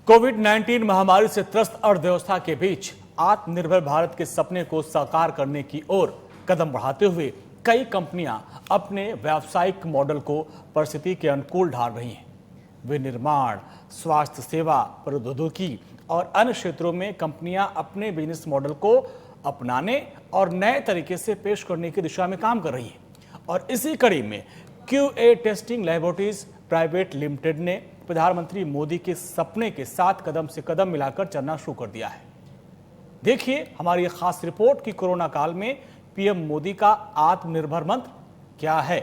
कोविड-19 महामारी से त्रस्त अर्थव्यवस्था के बीच आत्मनिर्भर भारत के सपने को साकार करने की ओर कदम बढ़ाते हुए कई कंपनियां अपने व्यावसायिक मॉडल को परिस्थिति के अनुकूल ढाल रही हैं। वे निर्माण, स्वास्थ्य सेवा, प्रौद्योगिकी और अन्य क्षेत्रों में कंपनियां अपने बिजनेस मॉडल को अपनाने और नए तरीके से पेश करने की दिशा में काम कर रही हैं। और इसी कड़ी में QA testing laboratories private limited ने प्रधानमंत्री मोदी के सपने के साथ कदम से कदम मिलाकर चलना शुरू कर दिया है। देखिए हमारी खास रिपोर्ट कि कोरोना काल में पीएम मोदी का आत्मनिर्भर मंत्र क्या है।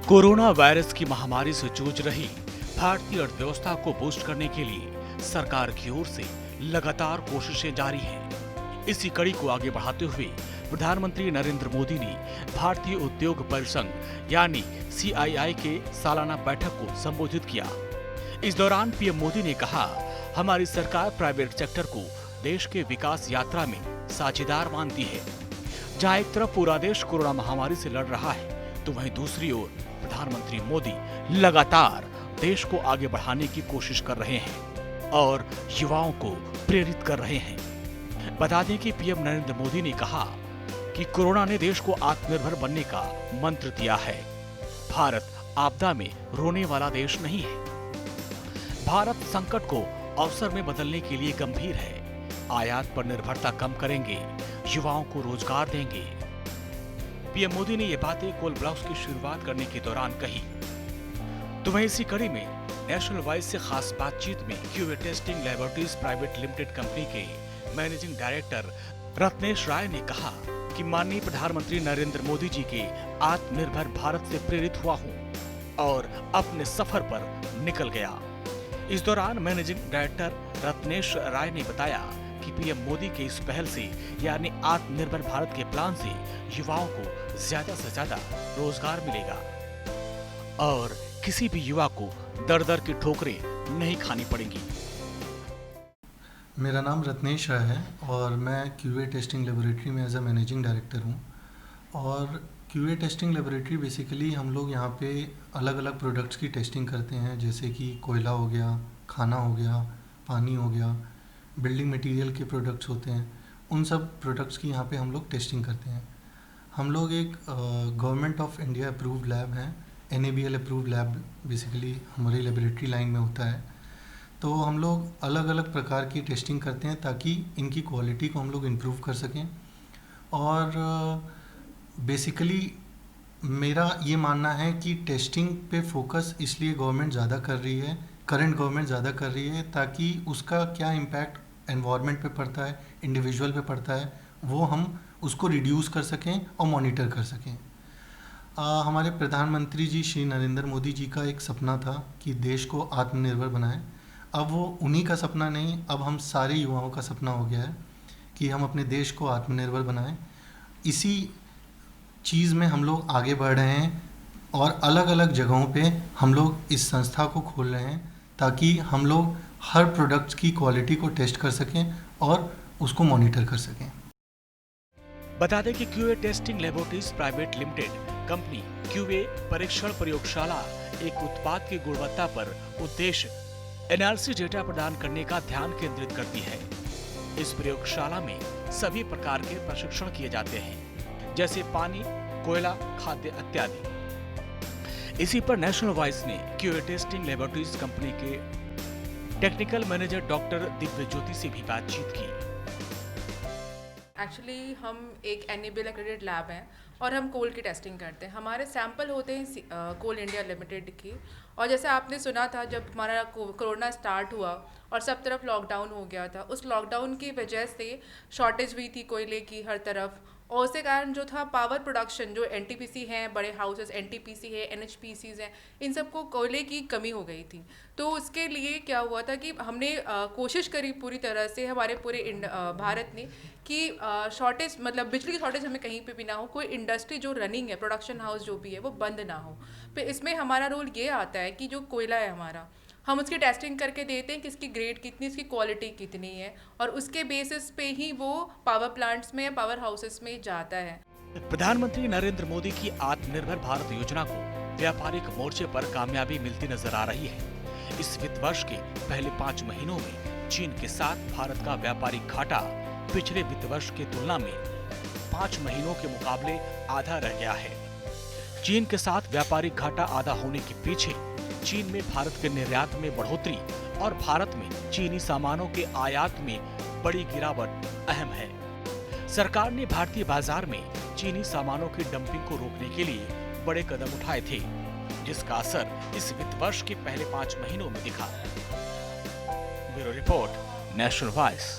कोरोना वायरस की महामारी से जूझ रही भारतीय अर्थव्यवस्था को बूस्ट करने के लिए सरकार की ओर से लगातार कोशिशें जारी हैं। इसी कड़ी को आगे बढ़ाते हुए प्रधानमंत्री नरेंद्र मोदी ने भारतीय उद्योग परिसंघ यानी CII के सालाना बैठक को संबोधित किया। इस दौरान पीएम मोदी ने कहा, हमारी सरकार प्राइवेट सेक्टर को देश के विकास यात्रा में साझेदार मानती है। जहां एक तरफ पूरा देश कोरोना महामारी से लड़ रहा है, तो वहीं दूसरी ओर प्रधानमंत्री मोदी लगातार देश को आगे बढ़ाने की कोशिश कर रहे हैं और युवाओं को प्रेरित कर रहे हैं। बता दें कि पीएम नरेंद्र मोदी ने कहा कि कोरोना ने देश को आत्मनिर्भर बनने का मंत्र दिया है। भारत आपदा में रोने वाला देश नहीं है। भारत संकट को अवसर में बदलने के लिए गंभीर है। आयात पर निर्भरता कम करेंगे, युवाओं को रोजगार देंगे। पीएम मोदी ने ये बातें कोल ब्लॉक्स की शुरुआत करने के दौरान कही। तो वहीं इसी कड़ी में नेशनल वॉइस से खास बातचीत में QA testing laboratories private limited company के मैनेजिंग डायरेक्टर रत्नेश राय ने कहा कि माननीय प्रधानमंत्री नरेंद्र मोदी जी के आत्मनिर्भर भारत से प्रेरित हुआ हूं और अपने सफर पर निकल गया। इस दौरान मैनेजिंग डायरेक्टर रत्नेश राय ने बताया कि पीएम मोदी के इस पहल से यानी आत्मनिर्भर भारत के प्लान से युवाओं को ज्यादा से ज्यादा रोजगार मिलेगा और किसी भी युवा को दर दर की ठोकरें नहीं खानी पड़ेंगी। मेरा नाम रत्नेश राय है और मैं QA टेस्टिंग लेबोरेटरी में एज अ मैनेजिंग डायरेक्टर हूँ। और QA टेस्टिंग लेबोरेटरी बेसिकली हम लोग यहाँ पे अलग अलग प्रोडक्ट्स की टेस्टिंग करते हैं, जैसे कि कोयला हो गया, खाना हो गया, पानी हो गया, बिल्डिंग मटेरियल के प्रोडक्ट्स होते हैं। उन सब प्रोडक्ट्स की यहाँ पे हम लोग टेस्टिंग करते हैं। हम लोग एक government of India approved lab हैं, NABL अप्रूव्ड लैब बेसिकली हमारी लेबोरेटरी लाइन में होता है। तो हम लोग अलग अलग प्रकार की टेस्टिंग करते हैं ताकि इनकी क्वालिटी को हम लोग इम्प्रूव कर सकें। और बेसिकली मेरा ये मानना है कि टेस्टिंग पे फोकस इसलिए गवर्नमेंट ज़्यादा कर रही है, करंट गवर्नमेंट ज़्यादा कर रही है, ताकि उसका क्या इम्पैक्ट एनवायरनमेंट पे पड़ता है, इंडिविजुअल पे पड़ता है, वो हम उसको रिड्यूस कर सकें और मॉनिटर कर सकें। हमारे प्रधानमंत्री जी श्री नरेंद्र मोदी जी का एक सपना था कि देश को आत्मनिर्भर बनाएं। अब वो उन्हीं का सपना नहीं, अब हम सारे युवाओं का सपना हो गया है कि हम अपने देश को आत्मनिर्भर बनाएं। इसी चीज़ में हम लोग आगे बढ़ रहे हैं और अलग अलग जगहों पे हम लोग इस संस्था को खोल रहे हैं ताकि हम लोग हर प्रोडक्ट की क्वालिटी को टेस्ट कर सकें और उसको मॉनिटर कर सकें। बता दें कि QA testing laboratories private limited company QA परीक्षण प्रयोगशाला एक उत्पाद की गुणवत्ता पर उद्देश्य NRC डेटा प्रदान करने का ध्यान केंद्रित करती है। इस प्रयोगशाला में सभी प्रकार के प्रशिक्षण किए जाते हैं, जैसे पानी, कोयला, खाद्य इत्यादि। इसी पर नेशनल वॉइस ने QA टेस्टिंग लैबोरेटरीज कंपनी के टेक्निकल मैनेजर डॉक्टर दिव्य ज्योति से भी बातचीत की। एक्चुअली हम एक NABL एक्रेडिटेड लैब हैं और हम कोल की टेस्टिंग करते हैं। हमारे सैंपल होते हैं कोल इंडिया लिमिटेड की। और जैसे आपने सुना था, जब हमारा कोरोना स्टार्ट हुआ और सब तरफ लॉकडाउन हो गया था, उस लॉकडाउन की वजह से शॉर्टेज हुई थी कोयले की हर तरफ, और उसके कारण जो था पावर प्रोडक्शन, जो NTPC हैं, बड़े हाउसेस NTPC है, NHPCs हैं, इन सबको कोयले की कमी हो गई थी। तो उसके लिए क्या हुआ था कि हमने कोशिश करी पूरी तरह से, हमारे पूरे भारत ने, कि शॉर्टेज मतलब बिजली की शॉर्टेज हमें कहीं पे भी ना हो, कोई इंडस्ट्री जो रनिंग है, प्रोडक्शन हाउस जो भी है, वो बंद ना हो। फिर इसमें हमारा रोल ये आता है कि जो कोयला है हमारा, हम उसकी टेस्टिंग करके देते हैं कि इसकी ग्रेड कितनी, इसकी क्वालिटी कितनी है, और उसके बेसिस पे ही वो पावर प्लांट्स में या पावर हाउसेस में जाता है। प्रधानमंत्री नरेंद्र मोदी की आत्मनिर्भर भारत योजना को व्यापारिक मोर्चे पर कामयाबी मिलती नजर आ रही है। इस वित्त वर्ष के पहले 5 महीनों में चीन के साथ भारत का व्यापारिक घाटा पिछले वित्त वर्ष की तुलना में 5 महीनों के मुकाबले आधा रह गया है। चीन के साथ व्यापारिक घाटा आधा होने के पीछे चीन में भारत के निर्यात में बढ़ोतरी और भारत में चीनी सामानों के आयात में बड़ी गिरावट अहम है। सरकार ने भारतीय बाजार में चीनी सामानों की डंपिंग को रोकने के लिए बड़े कदम उठाए थे, जिसका असर इस वित्त वर्ष के पहले 5 महीनों में दिखा। Bureau report, national voice.